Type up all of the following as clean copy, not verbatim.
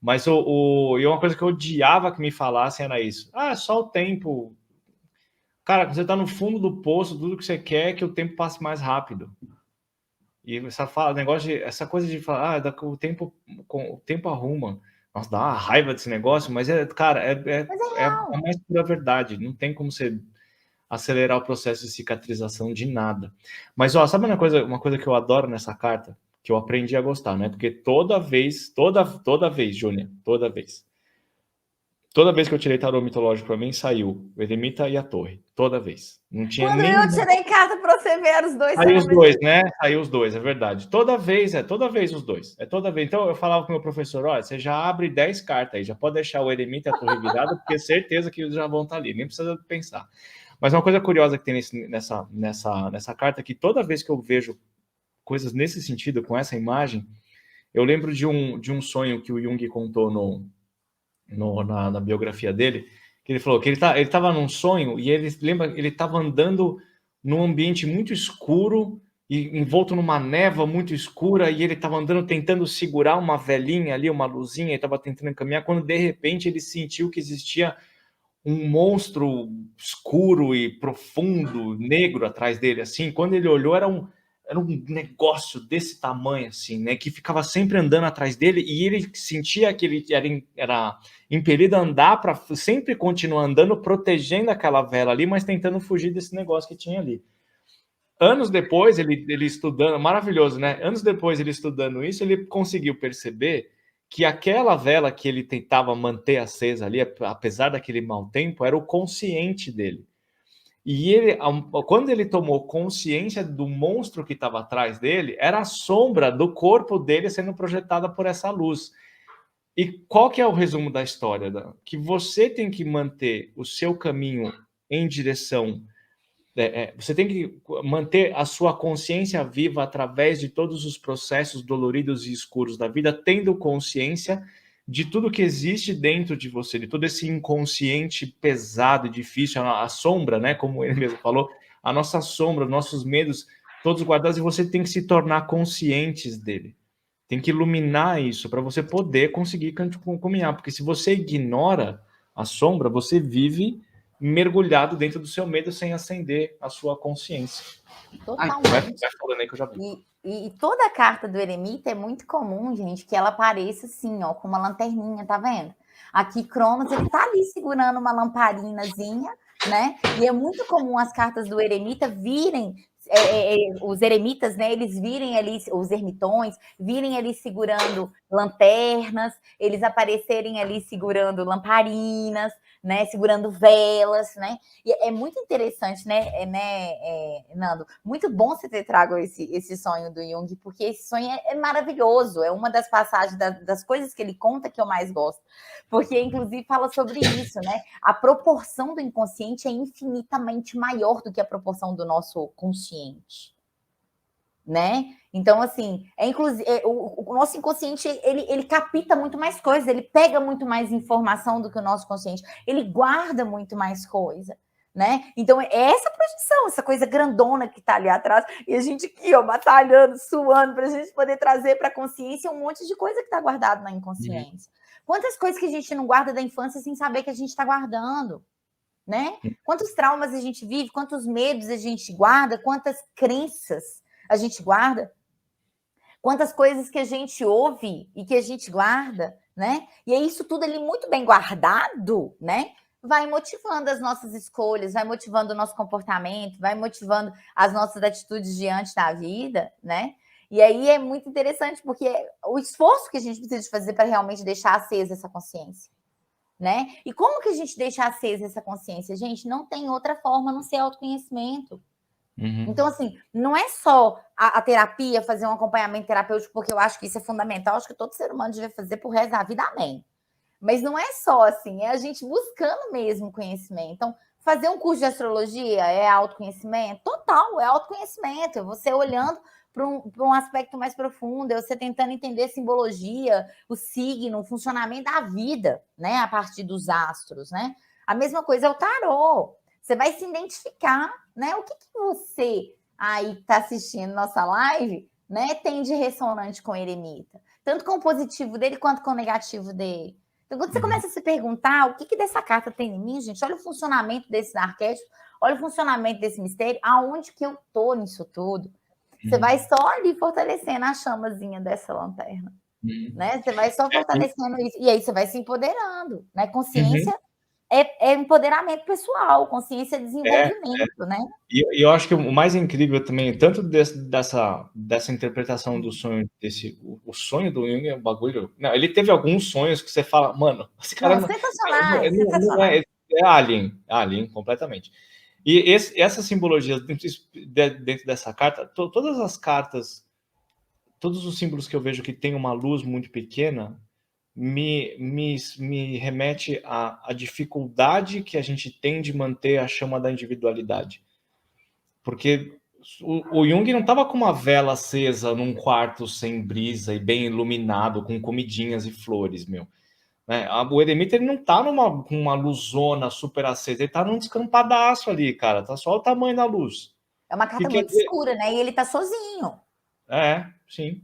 Mas e uma coisa que eu odiava que me falassem era isso. Ah, é só o tempo. Cara, você tá no fundo do poço, tudo que você quer é que o tempo passe mais rápido. E essa coisa de falar, o tempo arruma. Nossa, dá uma raiva desse negócio, mas cara, Mas é é real. a mais pura verdade. Não tem como você acelerar o processo de cicatrização de nada. Mas, ó, sabe uma coisa que eu adoro nessa carta? Que eu aprendi a gostar, né? Porque toda vez, Júnior, toda vez que eu tirei tarô mitológico para mim, saiu o Eremita e a Torre. Toda vez. Não tinha Quando nem. eu tirei carta para você ver, os dois Saiu saíram os ao mesmo dois, tempo. né? Saiu os dois, é verdade. Toda vez os dois. É toda vez. Então eu falava com o meu professor: olha, você já abre 10 cartas aí, já pode deixar o Eremita e a Torre virada, porque é certeza que eles já vão estar ali, nem precisa pensar. Mas uma coisa curiosa que tem nessa carta é que toda vez que eu vejo coisas nesse sentido, com essa imagem, eu lembro de um sonho que o Jung contou na biografia dele, que ele falou que ele estava num sonho e ele estava andando num ambiente muito escuro e envolto numa névoa muito escura e ele estava andando tentando segurar uma velinha ali, uma luzinha, e estava tentando caminhar, quando de repente ele sentiu que existia um monstro escuro e profundo, negro atrás dele, assim. Quando ele olhou, era um negócio desse tamanho, assim, né? Que ficava sempre andando atrás dele e ele sentia que ele era impelido a andar para sempre continuar andando, protegendo aquela vela ali, mas tentando fugir desse negócio que tinha ali. Anos depois, ele estudando, maravilhoso, né? Anos depois, ele estudando isso, ele conseguiu perceber que aquela vela que ele tentava manter acesa ali, apesar daquele mau tempo, era o consciente dele. E ele, quando ele tomou consciência do monstro que estava atrás dele, era a sombra do corpo dele sendo projetada por essa luz. E qual que é o resumo da história, Dan? Que você tem que manter o seu caminho em direção você tem que manter a sua consciência viva através de todos os processos doloridos e escuros da vida, tendo consciência de tudo que existe dentro de você, de todo esse inconsciente pesado e difícil, a sombra, né, como ele mesmo falou, a nossa sombra, nossos medos, todos guardados, e você tem que se tornar conscientes dele. Tem que iluminar isso para você poder conseguir caminhar, porque se você ignora a sombra, você vive mergulhado dentro do seu medo sem acender a sua consciência. Totalmente. Vai falando aí que eu já vi. E toda a carta do eremita é muito comum, gente, que ela apareça assim, ó, com uma lanterninha, tá vendo? Aqui, Cronos, ele tá ali segurando uma lamparinazinha, né? E é muito comum as cartas do eremita virem, os eremitas, né? Eles virem ali, os ermitões, virem ali segurando lanternas, eles aparecerem ali segurando lamparinas, né? Segurando velas, né? E é muito interessante, né, Nando? Muito bom você ter trago esse sonho do Jung, porque esse sonho é maravilhoso. É uma das passagens, das coisas que ele conta que eu mais gosto. Porque, inclusive, fala sobre isso, né? A proporção do inconsciente é infinitamente maior do que a proporção do nosso consciente. Né? Então, assim, o nosso inconsciente, ele capta muito mais coisas, ele pega muito mais informação do que o nosso consciente, ele guarda muito mais coisa, né? Então, é essa projeção, essa coisa grandona que tá ali atrás, e a gente aqui, ó, batalhando, suando, pra gente poder trazer pra consciência um monte de coisa que tá guardado na inconsciência. Quantas coisas que a gente não guarda da infância sem saber que a gente tá guardando, né? Quantos traumas a gente vive, quantos medos a gente guarda, quantas crenças a gente guarda, quantas coisas que a gente ouve e que a gente guarda, né? E é isso tudo ali muito bem guardado, né? Vai motivando as nossas escolhas, vai motivando o nosso comportamento, vai motivando as nossas atitudes diante da vida, né? E aí é muito interessante, porque o esforço que a gente precisa fazer para realmente deixar acesa essa consciência, né? E como que a gente deixa acesa essa consciência? Gente, não tem outra forma a não ser autoconhecimento. Então, assim, não é só a terapia, fazer um acompanhamento terapêutico, porque eu acho que isso é fundamental, acho que todo ser humano deve fazer pro resto da vida, amém. Mas não é só assim, é a gente buscando mesmo conhecimento. Então, fazer um curso de astrologia é autoconhecimento? Total, é autoconhecimento. É você olhando para um aspecto mais profundo, é você tentando entender simbologia, o signo, o funcionamento da vida, né? A partir dos astros, né? A mesma coisa é o tarô. Você vai se identificar, né? O que você aí que está assistindo nossa live, né, tem de ressonante com o eremita? tanto com o positivo dele quanto com o negativo dele. Então, quando você começa a se perguntar o que dessa carta tem em mim, gente, olha o funcionamento desse arquétipo, olha o funcionamento desse mistério, aonde que eu tô nisso tudo. Você vai só ali fortalecendo a chamazinha dessa lanterna, né? Você vai só fortalecendo isso, e aí você vai se empoderando, né? Consciência é empoderamento pessoal, consciência é desenvolvimento, né? E eu acho que o mais incrível também, tanto dessa interpretação do sonho, o sonho do Jung é um bagulho. Não, ele teve alguns sonhos que você fala, mano, esse cara sensacionais, não sensacionais. é alien, completamente. E essas simbologias dentro dessa carta, todas as cartas, todos os símbolos que eu vejo que tem uma luz muito pequena, me remete à dificuldade que a gente tem de manter a chama da individualidade. Porque o Jung não estava com uma vela acesa num quarto sem brisa e bem iluminado, com comidinhas e flores, meu. Né? O eremita ele não tá com uma luzona super acesa, ele tá num descampadaço ali, cara. Tá só o tamanho da luz. É uma carta muito escura, né? E ele tá sozinho. Sim.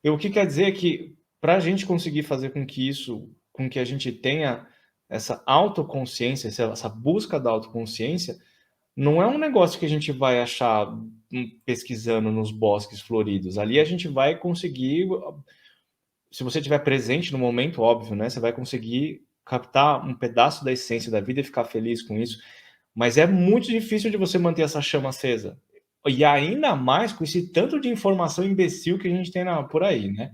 E o que quer dizer que para a gente conseguir fazer com que a gente tenha essa autoconsciência, essa busca da autoconsciência, não é um negócio que a gente vai achar pesquisando nos bosques floridos. Ali a gente vai conseguir, se você estiver presente no momento, óbvio, né? Você vai conseguir captar um pedaço da essência da vida e ficar feliz com isso. Mas é muito difícil de você manter essa chama acesa. E ainda mais com esse tanto de informação imbecil que a gente tem por aí, né?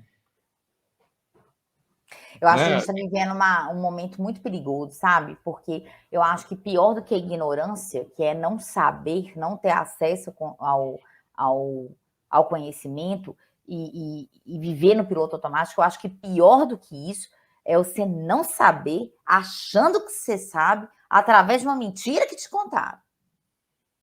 Eu acho que a gente está vivendo um momento muito perigoso, sabe? Porque eu acho que pior do que a ignorância, que é não saber, não ter acesso ao conhecimento e viver no piloto automático, eu acho que pior do que isso é você não saber, achando que você sabe, através de uma mentira que te contaram.